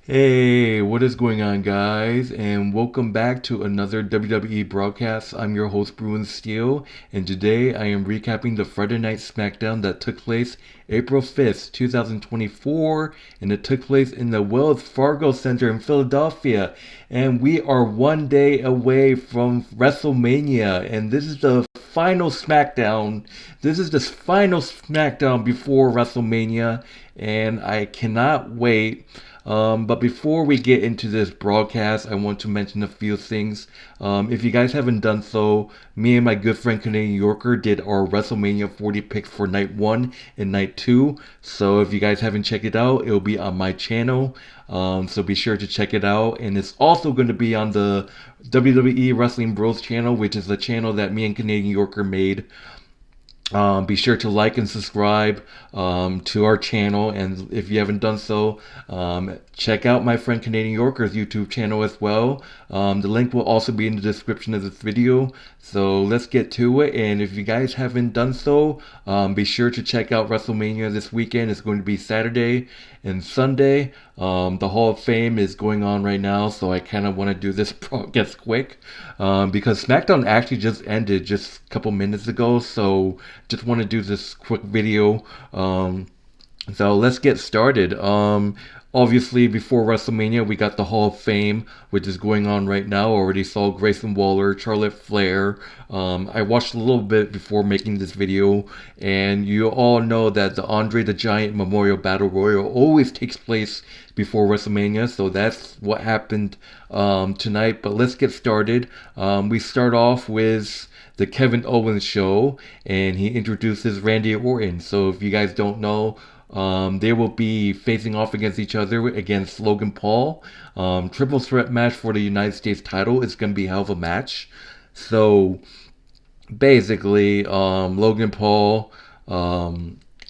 Hey, what is going on, guys? And welcome back to another WWE broadcast. I'm your host, Bruin Steele, and today I am recapping the Friday Night Smackdown that took place April 5th, 2024, and it took place in the Wells Fargo Center in Philadelphia. And we are one day away from WrestleMania, and this is the final SmackDown. This is the final SmackDown before WrestleMania, and I cannot wait. But before we get into this broadcast, I want to mention a few things. If you guys haven't done so, me and my good friend Canadian Yorker did our WrestleMania 40 picks for night 1 and night 2. So if you guys haven't checked it out, it'll be on my channel. So be sure to check it out. And it's also going to be on the WWE Wrestling Bros channel, which is the channel that me and Canadian Yorker made. Be sure to like and subscribe to our channel, and if you haven't done so, check out my friend Canadian Yorker's YouTube channel as well. The link will also be in the description of this video. So let's get to it, and if you guys haven't done so, be sure to check out WrestleMania this weekend. It's going to be Saturday and Sunday. The Hall of Fame is going on right now, so I kind of want to do this broadcast quick because SmackDown actually just ended just a couple minutes ago, so just want to do this quick video. So let's get started. Obviously, before WrestleMania, we got the Hall of Fame, which is going on right now. Already saw Grayson Waller, Charlotte Flair. I watched a little bit before making this video, and you all know that the Andre the Giant Memorial Battle Royal always takes place before WrestleMania, so that's what happened tonight. But let's get started. We start off with the Kevin Owens show, and he introduces Randy Orton. So if you guys don't know, they will be facing off against each other against Logan Paul. Triple threat match for the United States title. It's going to be a hell of a match. So basically, Logan Paul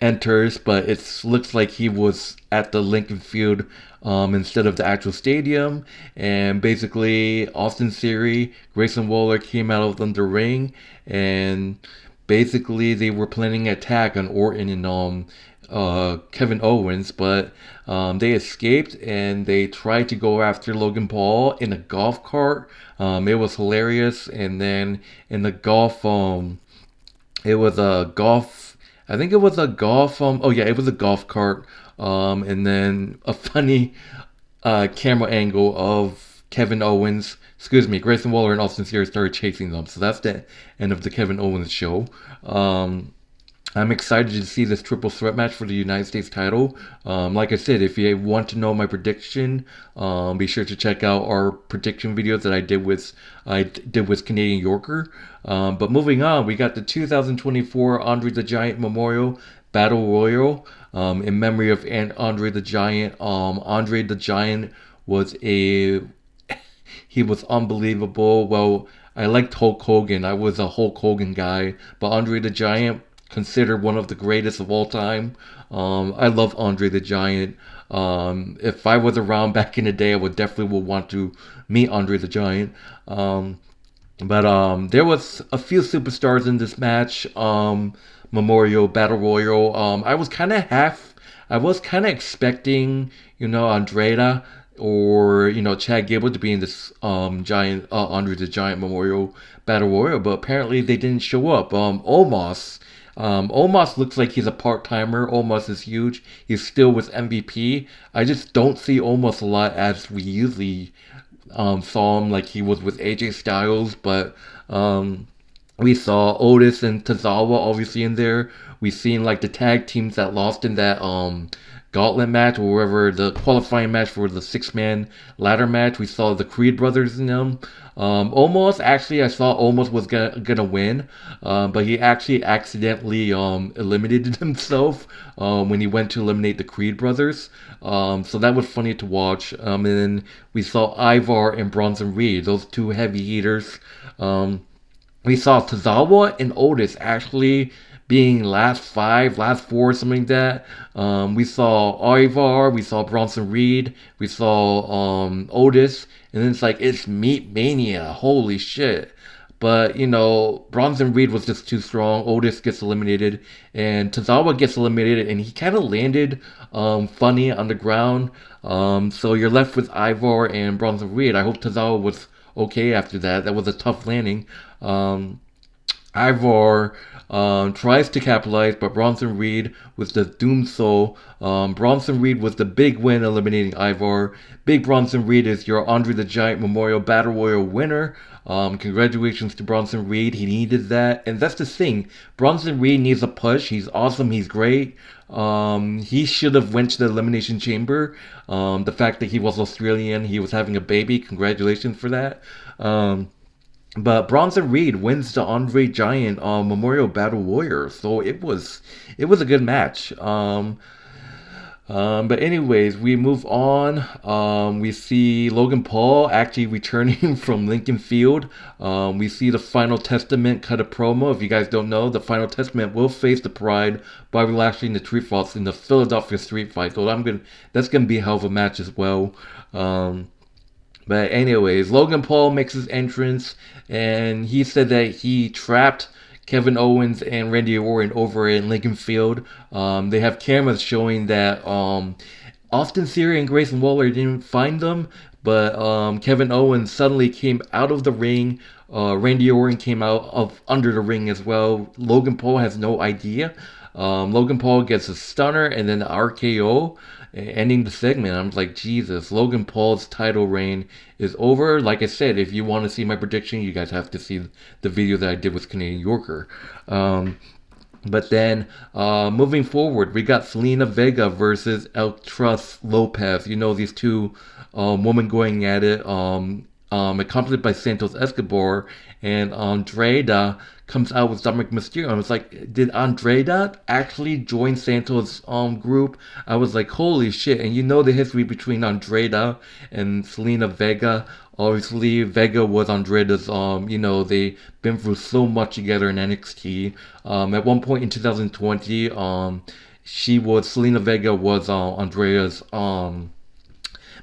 enters, but it looks like he was at the Lincoln Field instead of the actual stadium. And basically, Austin Theory, Grayson Waller came out of the ring, and basically they were planning an attack on Orton and Kevin Owens, but they escaped and they tried to go after Logan Paul in a golf cart. It was hilarious, and then in the golf, it was a golf. I think it was a golf. Oh yeah, it was a golf cart. And then a funny camera angle of Kevin Owens. Excuse me, Grayson Waller and Austin Theory started chasing them. So that's the end of the Kevin Owens show. I'm excited to see this triple threat match for the United States title. Like I said, if you want to know my prediction, be sure to check out our prediction videos that I did with Canadian Yorker. But moving on, we got the 2024 Andre the Giant Memorial Battle Royal in memory of Andre the Giant. Andre the Giant was he was unbelievable. Well, I liked Hulk Hogan. I was a Hulk Hogan guy, but Andre the Giant, considered one of the greatest of all time. I love Andre the Giant. If I was around back in the day, I would definitely want to meet Andre the Giant. But there was a few superstars in this match. Memorial Battle Royal. I was kind of expecting, Andrada or Chad Gable to be in this giant Andre the Giant Memorial Battle Royal, but apparently they didn't show up. Omos looks like he's a part-timer. Omos is huge. He's still with MVP. I just don't see Omos a lot as we usually saw him, like he was with AJ Styles, but we saw Otis and Tozawa obviously in there. We seen like the tag teams that lost in that gauntlet match or wherever the qualifying match for the 6-man ladder match. We saw the Creed brothers in them. Almost actually, I saw almost was gonna win, but he actually accidentally eliminated himself when he went to eliminate the Creed brothers. So that was funny to watch. And then we saw Ivar and Bronson Reed, those two heavy hitters. We saw Tozawa and Otis actually being last 5, last 4, something like that. We saw Ivar, we saw Bronson Reed, we saw Otis, and then it's like, it's Meat Mania, holy shit. But, you know, Bronson Reed was just too strong. Otis gets eliminated, and Tozawa gets eliminated, and he kind of landed funny on the ground. So you're left with Ivor and Bronson Reed. I hope Tozawa was okay after that. That was a tough landing. Ivor tries to capitalize, but Bronson Reed was the doom soul. Bronson Reed was the big win, eliminating Ivor. Big Bronson Reed is your Andre the Giant Memorial Battle Royal winner. Congratulations to Bronson Reed. He needed that. And that's the thing. Bronson Reed needs a push. He's awesome. He's great. He should have went to the Elimination Chamber. The fact that he was Australian, he was having a baby. Congratulations for that. But Bronson Reed wins the Andre Giant Memorial Battle Warrior, so it was a good match. But anyways, we move on. We see Logan Paul actually returning from Lincoln Field. We see the Final Testament cut a promo. If you guys don't know, the Final Testament will face the Pride, Bobby Lashley, and the Street Fights in the Philadelphia Street Fight. So that's gonna be a hell of a match as well. But anyways, Logan Paul makes his entrance, and he said that he trapped Kevin Owens and Randy Orton over in Lincoln Field. They have cameras showing that Austin Theory and Grayson Waller didn't find them, but Kevin Owens suddenly came out of the ring. Randy Orton came out of under the ring as well. Logan Paul has no idea. Logan Paul gets a stunner and then the RKO, ending the segment. I'm like, Jesus, Logan Paul's title reign is over. Like I said, if you want to see my prediction, you guys have to see the video that I did with Canadian Yorker. But then, moving forward, we got Zelina Vega versus Elektra Lopez. You know, these two women going at it. Accompanied by Santos Escobar, and Andrada comes out with Dominic Mysterio. I was like, did Andrada actually join Santos' group? I was like, holy shit. And you know the history between Andrada and Zelina Vega. Obviously, Vega was Andrada's, they've been through so much together in NXT. At one point in 2020, Zelina Vega was Andrada's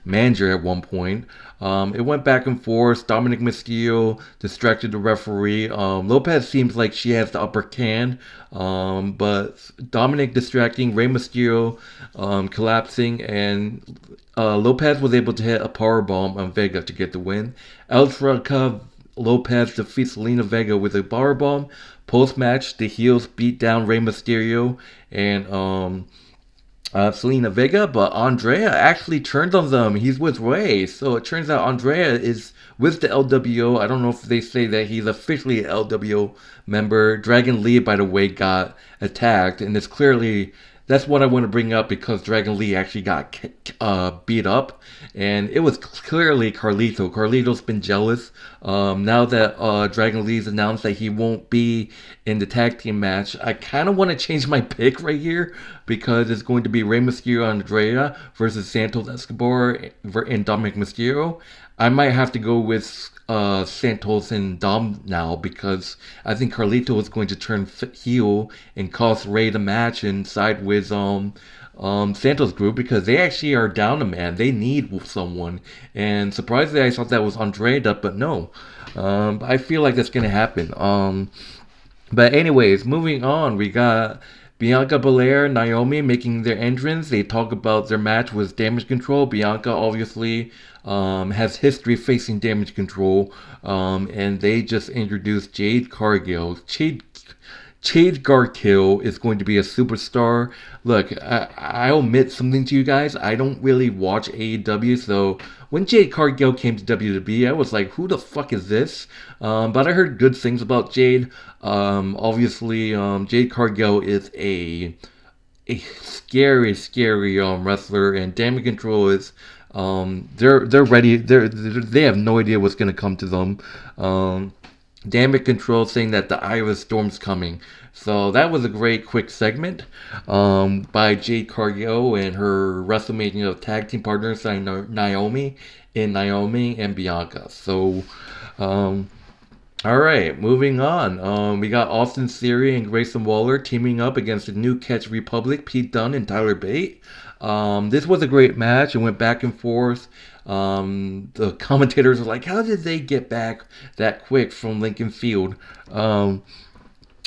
manager at one point. It went back and forth. Dominic Mysterio distracted the referee. Lopez seems like she has the upper hand, but Dominic distracting, Rey Mysterio collapsing, and Lopez was able to hit a powerbomb on Vega to get the win. Elektra Lopez defeats Zelina Vega with a powerbomb. Post-match, the heels beat down Rey Mysterio and Zelina Vega, but Andrea actually turned on them. He's with Rey, so it turns out Andrea is with the LWO. I don't know if they say that he's officially an LWO member. Dragon Lee, by the way, got attacked, and it's clearly, that's what I want to bring up because Dragon Lee actually got beat up, and it was clearly Carlito. Carlito's been jealous. Now that Dragon Lee's announced that he won't be in the tag team match, I kind of want to change my pick right here because it's going to be Rey Mysterio and Andrea versus Santos Escobar and Dominic Mysterio. I might have to go with Santos and Dom now because I think Carlito is going to turn heel and cost Rey the match and side with Santos group because they actually are down a man. They need someone, and surprisingly I thought that was Andrea, but no. I feel like that's gonna happen. But anyways, moving on, we got Bianca Belair, Naomi making their entrance. They talk about their match with Damage Control. Bianca obviously has history facing Damage Control, and they just introduced Jade Cargill. Jade Cargill is going to be a superstar. Look, I'll admit something to you guys. I don't really watch AEW, so when Jade Cargill came to WWE, I was like, who the fuck is this? But I heard good things about Jade. Obviously, Jade Cargill is a scary wrestler, and Damage Control is they're ready. They have no idea what's gonna come to them. Damage Control saying that the Eye of the Storm's coming. So that was a great quick segment by Jade Cargill and her WrestleMania tag team partners Naomi and Bianca. So alright, moving on. We got Austin Theory and Grayson Waller teaming up against the New Catch Republic, Pete Dunne and Tyler Bate. This was a great match. It went back and forth. The commentators were like, how did they get back that quick from Lincoln Field?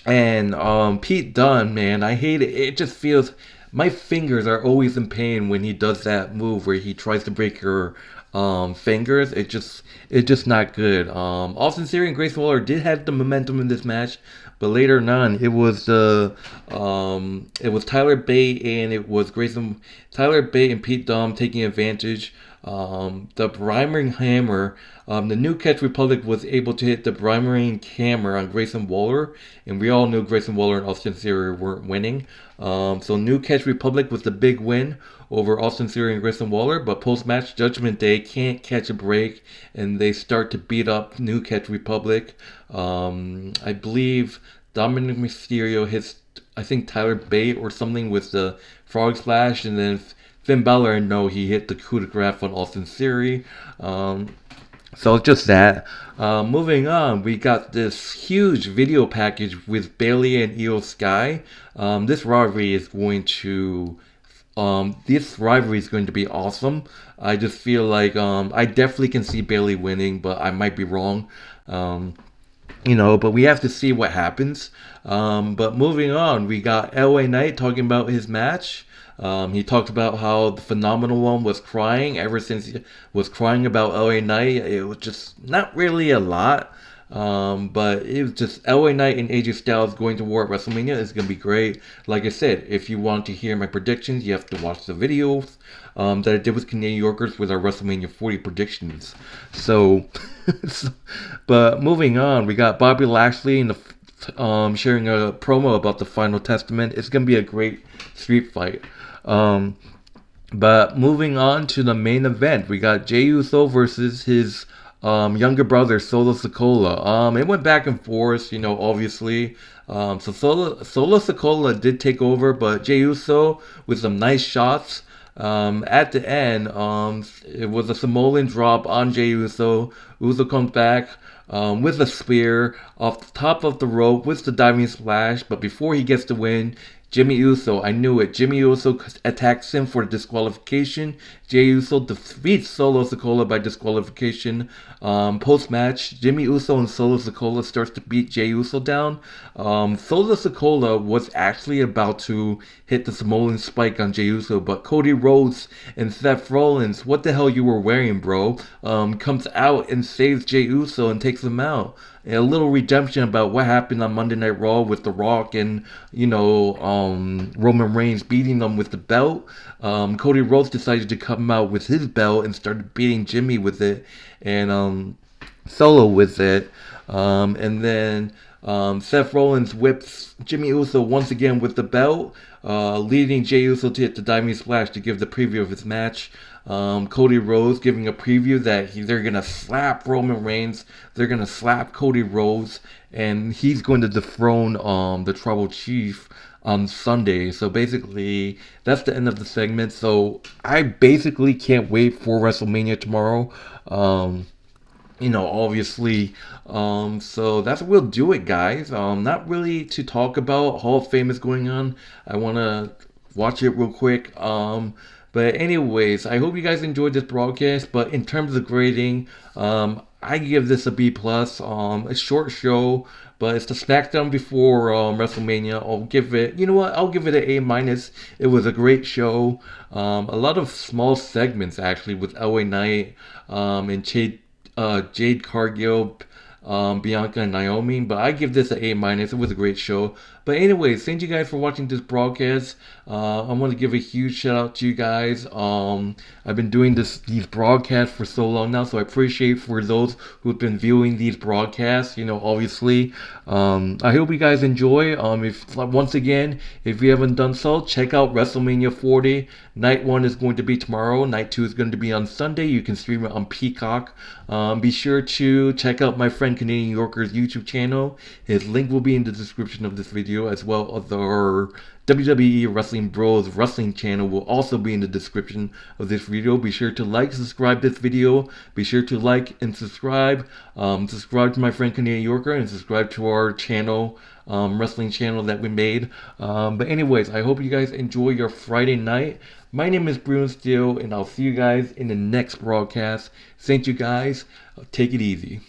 And Pete Dunne, man, I hate it. It just feels my fingers are always in pain when he does that move where he tries to break your fingers. It's just not good. Austin Theory and Grayson Waller did have the momentum in this match, but later on it was Tyler Bate and it was Tyler Bate and Pete Dunne taking advantage. The Brimering Hammer, the New Catch Republic was able to hit the Brimering Hammer on Grayson Waller, and we all knew Grayson Waller and Austin Theory weren't winning. So New Catch Republic was the big win over Austin Theory and Grayson Waller, but post-match Judgment Day can't catch a break, and they start to beat up New Catch Republic. I believe Dominic Mysterio hits, I think, Tyler Bate or something with the Frog Splash, and then Finn Balor, no, he hit the coup de grace on Austin Theory. So it's just that. Moving on, we got this huge video package with Bayley and IYO Sky. This rivalry is going to be awesome. I just feel like I definitely can see Bayley winning, but I might be wrong. But we have to see what happens. But moving on, we got LA Knight talking about his match. He talked about how the Phenomenal One was crying ever since he was crying about LA Knight. It was just not really a lot. But it was just LA Knight and AJ Styles going to war at WrestleMania. It's going to be great. Like I said, if you want to hear my predictions, you have to watch the videos that I did with Canadian Yorkers with our WrestleMania 40 predictions. But moving on, we got Bobby Lashley in the sharing a promo about the Final Testament. It's going to be a great street fight. But moving on to the main event, we got Jey Uso versus his younger brother Solo Sikoa. It went back and forth, obviously. So Solo Sikoa did take over, but Jey Uso with some nice shots. At the end, it was a Samoan drop on Jey Uso. Uso comes back with a spear off the top of the rope with the diving splash, but before he gets the win, Jimmy Uso, I knew it. Jimmy Uso attacks him for disqualification. Jey Uso defeats Solo Sikoa by disqualification. Post-match, Jimmy Uso and Solo Sikoa starts to beat Jey Uso down. Solo Sikoa was actually about to hit the Samoan spike on Jey Uso, but Cody Rhodes and Seth Rollins, what the hell you were wearing, bro, comes out and saves Jey Uso and takes him out. A little redemption about what happened on Monday Night Raw with The Rock and, Roman Reigns beating them with the belt. Cody Rhodes decided to come out with his belt and started beating Jimmy with it and Solo with it. And then Seth Rollins whips Jimmy Uso once again with the belt, leading Jey Uso to hit the diving splash to give the preview of his match. Cody Rhodes giving a preview that they're going to slap Roman Reigns, they're going to slap Cody Rhodes, and he's going to dethrone the Tribal Chief on Sunday. So basically, that's the end of the segment. So I basically can't wait for WrestleMania tomorrow. Obviously. So that's what we'll do it, guys. Not really to talk about. Hall of Fame is going on. I want to watch it real quick. But anyways, I hope you guys enjoyed this broadcast. But in terms of grading, I give this a B+. A short show, but it's the Smackdown before WrestleMania. I'll give it, I'll give it an A-. It was a great show. A lot of small segments, actually, with LA Knight and Jade, Cargill, Bianca, and Naomi. But I give this an A-. It was a great show. But anyways, thank you guys for watching this broadcast. I want to give a huge shout out to you guys. I've been doing these broadcasts for so long now, so I appreciate for those who've been viewing these broadcasts. Obviously, I hope you guys enjoy. Once again, if you haven't done so, check out WrestleMania 40. Night 1 is going to be tomorrow. Night 2 is going to be on Sunday. You can stream it on Peacock. Be sure to check out my friend Canadian Yorker's YouTube channel. His link will be in the description of this video, as well as our WWE Wrestling Wrestling Bros Wrestling channel will also be in the description of this video. Be sure to like, subscribe this video. Be sure to like and subscribe. Subscribe to my friend Canadian Yorker and subscribe to our channel, wrestling channel that we made. But anyways, I hope you guys enjoy your Friday night. My name is Bruno Steele, and I'll see you guys in the next broadcast. Thank you guys. Take it easy.